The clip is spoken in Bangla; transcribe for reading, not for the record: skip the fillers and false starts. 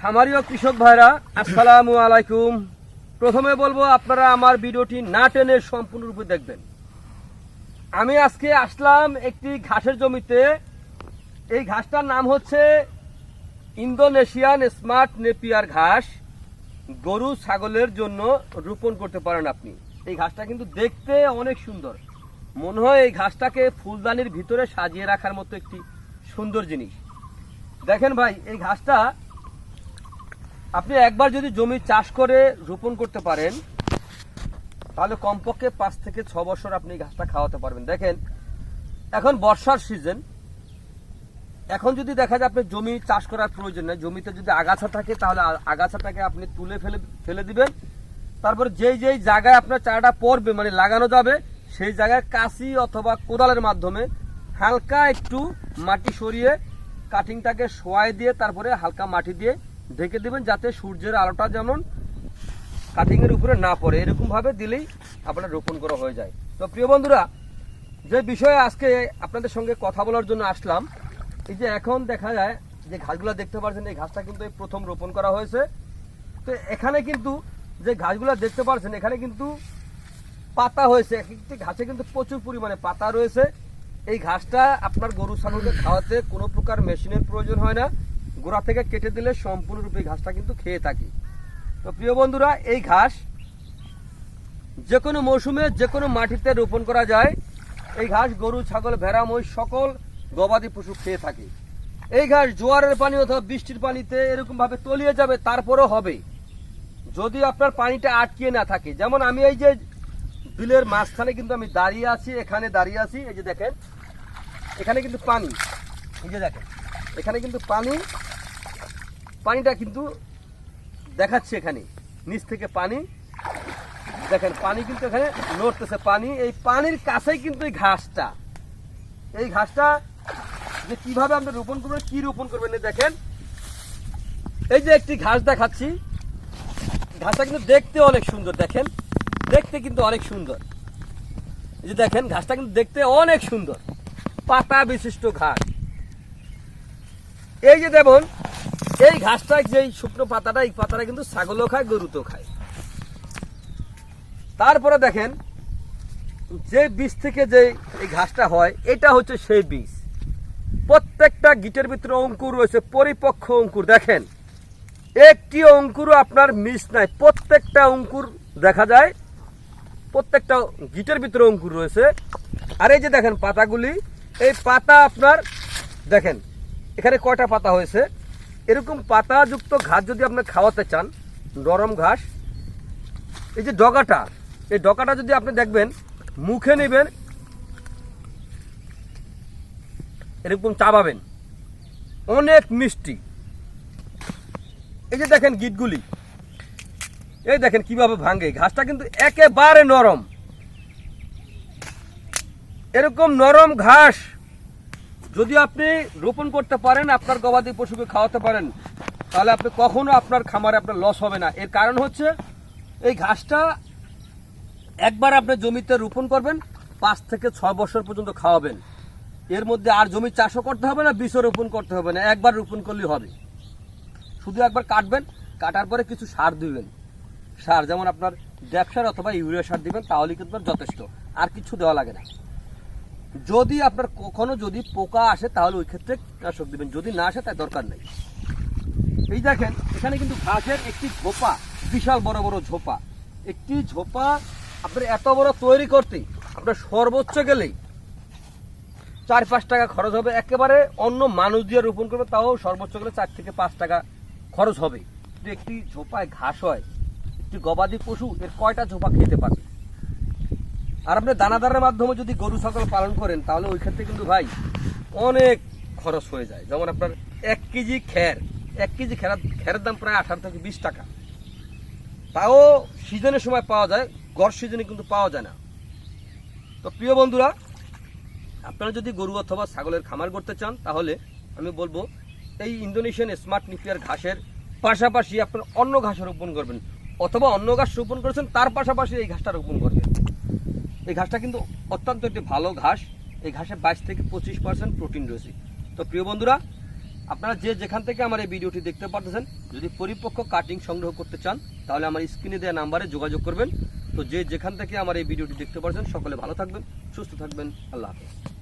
খামারি ও কৃষক ভাইরা আসসালামু আলাইকুম। প্রথমে বলবো আপনারা আমার ভিডিওটি না টেনে সম্পূর্ণরূপে দেখবেন। আমি আজকে আসলাম একটি ঘাসের জমিতে। এই ঘাসটার নাম হচ্ছে ইন্দোনেশিয়ান স্মার্ট নেপিয়ার ঘাস। গরু ছাগলের জন্য রোপণ করতে পারেন আপনি। এই ঘাসটা কিন্তু দেখতে অনেক সুন্দর, মনে হয় এই ঘাসটাকে ফুলদানির ভিতরে সাজিয়ে রাখার মতো একটি সুন্দর জিনিস। দেখেন ভাই, এই ঘাসটা আপনি একবার যদি জমি চাষ করে রোপণ করতে পারেন তাহলে কমপক্ষে 5 থেকে 6 বছর আপনি এই ঘাসটা খাওয়াতে পারবেন। দেখেন, এখন বর্ষার সিজন, এখন যদি দেখা যায় আপনি জমি চাষ করার প্রয়োজন নেই, জমিতে যদি আগাছা থাকে তাহলে আগাছাটাকে আপনি তুলে ফেলে দিবেন। তারপরে যেই জায়গায় আপনার চারাটা পড়বে মানে লাগানো যাবে সেই জায়গায় কাঁচি অথবা কোদালের মাধ্যমে হালকা একটু মাটি সরিয়ে কাটিংটাকে শোয়াই দিয়ে তারপরে হালকা মাটি দিয়ে ঢেকে দিবেন, যাতে সূর্যের আলোটা যেমন কাটিং এর উপরে না পড়ে। এরকম ভাবে দিলেই আপনার রোপণ করা হয়ে যায়। তো প্রিয় বন্ধুরা, যে বিষয়ে আজকে আপনাদের সঙ্গে কথা বলার জন্য আসলাম, এই যে এখন দেখা যায় যে ঘাসগুলো দেখতে পাচ্ছেন, এই ঘাসটা কিন্তু এই প্রথম রোপণ করা হয়েছে। তো এখানে কিন্তু যে ঘাসগুলো দেখতে পাচ্ছেন এখানে কিন্তু পাতা হয়েছে, একটি ঘাসে কিন্তু প্রচুর পরিমাণে পাতা রয়েছে। এই ঘাসটা আপনার গরু ছাগলকে খাওয়াতে কোনো প্রকার মেশিনের প্রয়োজন হয় না, গোড়া থেকে কেটে দিলে সম্পূর্ণরূপে ঘাসটা কিন্তু খেয়ে থাকি। তো প্রিয় বন্ধুরা, এই ঘাস যে কোনো মৌসুমে যে কোনো মাটিতে রোপণ করা যায়। এই ঘাস গরু ছাগল ভেড়া মহিষ সকল গবাদি পশু খেয়ে থাকে। এই ঘাস জোয়ারের পানি অথবা বৃষ্টির পানিতে এরকম ভাবে তলিয়ে যাবে, তারপরেও হবে যদি আপনার পানিটা আটকিয়ে না থাকে। যেমন আমি এই যে বিলের মাঝখানে কিন্তু আমি দাঁড়িয়ে আছি, এখানে দাঁড়িয়ে আছি, এই যে দেখেন এখানে কিন্তু পানি, এই যে দেখেন এখানে কিন্তু পানিটা কিন্তু দেখাচ্ছে, এখানে নিচ থেকে পানি দেখেন, পানি কিন্তু এখানে নড়তেছে পানি। এই পানির কাছেই কিন্তু এই ঘাসটা যে কিভাবে আপনি রোপণ করবেন, কি রোপণ করবেন দেখেন। এই যে একটি ঘাস দেখাচ্ছি, ঘাসটা কিন্তু দেখতে অনেক সুন্দর, দেখেন দেখতে কিন্তু অনেক সুন্দর। এই যে দেখেন ঘাসটা কিন্তু দেখতে অনেক সুন্দর, পাতা বিশিষ্ট ঘাস। এই যে দেখুন এই ঘাসটা, যে শুকনো পাতাটা, এই পাতাটা কিন্তু ছাগলও খায় গরুতেও খায়। তারপরে দেখেন যে বীজ থেকে যে এই ঘাসটা হয়, এটা হচ্ছে সেই বীজ। প্রত্যেকটা গিটের ভিতরে অঙ্কুর রয়েছে, পরিপক্ক অঙ্কুর। দেখেন একটি অঙ্কুরও আপনার মিস নাই, প্রত্যেকটা অঙ্কুর দেখা যায়, প্রত্যেকটা গিটের ভিতরে অঙ্কুর রয়েছে। আর এই যে দেখেন পাতাগুলি, এই পাতা আপনার দেখেন এখানে কয়টা পাতা হয়েছে। এরকম পাতাযুক্ত ঘাস যদি আপনি খাওয়াতে চান, নরম ঘাস, এই যে ডগাটা, এই ডগাটা যদি আপনি দেখবেন মুখে নেবেন, এরকম চাবাবেন, অনেক মিষ্টি। এই যে দেখেন গিটগুলি, এই দেখেন কিভাবে ভাঙে। ঘাসটা কিন্তু একেবারে নরম। এরকম নরম ঘাস যদি আপনি রোপণ করতে পারেন, আপনার গবাদি পশুকে খাওয়াতে পারেন, তাহলে আপনি কখনো আপনার খামারে আপনার লস হবে না। এর কারণ হচ্ছে এই ঘাসটা একবার আপনি জমিতে রোপণ করবেন, 5 থেকে 6 বছর পর্যন্ত খাওয়াবেন। এর মধ্যে আর জমি চাষও করতে হবে না, বীজও রোপণ করতে হবে না, একবার রোপণ করলেই হবে। শুধু একবার কাটবেন, কাটার পরে কিছু সার দিবেন, সার যেমন আপনার ড্যাপ সার অথবা ইউরিয়া সার দিবেন, তাহলে কিন্তু যথেষ্ট, আর কিছু দেওয়া লাগে না। যদি আপনার কখনো যদি পোকা আসে তাহলে ওই ক্ষেত্রে কীটনাশক দিবেন, যদি না আসে তাই দরকার নেই। এই দেখেন এখানে কিন্তু ঘাসের একটি ঝোপা, বিশাল বড় বড় ঝোপা। একটি ঝোপা আপনার এত বড় তৈরি করতে আপনার সর্বোচ্চ গেলেই 4-5 টাকা খরচ হবে। একেবারে অন্য মানুষ দিয়ে রোপণ করবে তাও সর্বোচ্চ গেলে 4 থেকে 5 টাকা খরচ হবে। যদি একটি ঝোপায় ঘাস হয়, একটি গবাদি পশু এর কয়টা ঝোপা খেতে পারবে? আর আপনি দানাদারের মাধ্যমে যদি গরু ছাগল পালন করেন তাহলে ওই ক্ষেত্রে কিন্তু ভাই অনেক খরচ হয়ে যায়। যেমন আপনার 1 কেজি খেরের দাম প্রায় 18 থেকে 20 টাকা, তাও সিজনের সময় পাওয়া যায়, গড় সিজনে কিন্তু পাওয়া যায় না। তো প্রিয় বন্ধুরা, আপনারা যদি গরু অথবা ছাগলের খামার করতে চান তাহলে আমি বলবো এই ইন্দোনেশিয়ান স্মার্ট নেপিয়ার ঘাসের পাশাপাশি আপনার অন্য ঘাস রোপণ করবেন, অথবা অন্য ঘাস রোপণ করেছেন তার পাশাপাশি এই ঘাসটা রোপণ করবেন। এই ঘাসটা কিন্তু অত্যন্ত একটি ভালো ঘাস। এই ঘাসে 22 থেকে 25% প্রোটিন রয়েছে। তো প্রিয় বন্ধুরা, আপনারা যে যেখান থেকে আমার এই ভিডিওটি দেখতে পারতেছেন, যদি পরিপক্ক কাটিং সংগ্রহ করতে চান তাহলে আমার স্ক্রিনে দেওয়া নাম্বারে যোগাযোগ করবেন। তো যে যেখান থেকে আমার এই ভিডিওটি দেখতে পারছেন সকলে ভালো থাকবেন, সুস্থ থাকবেন। আল্লাহ হাফেজ।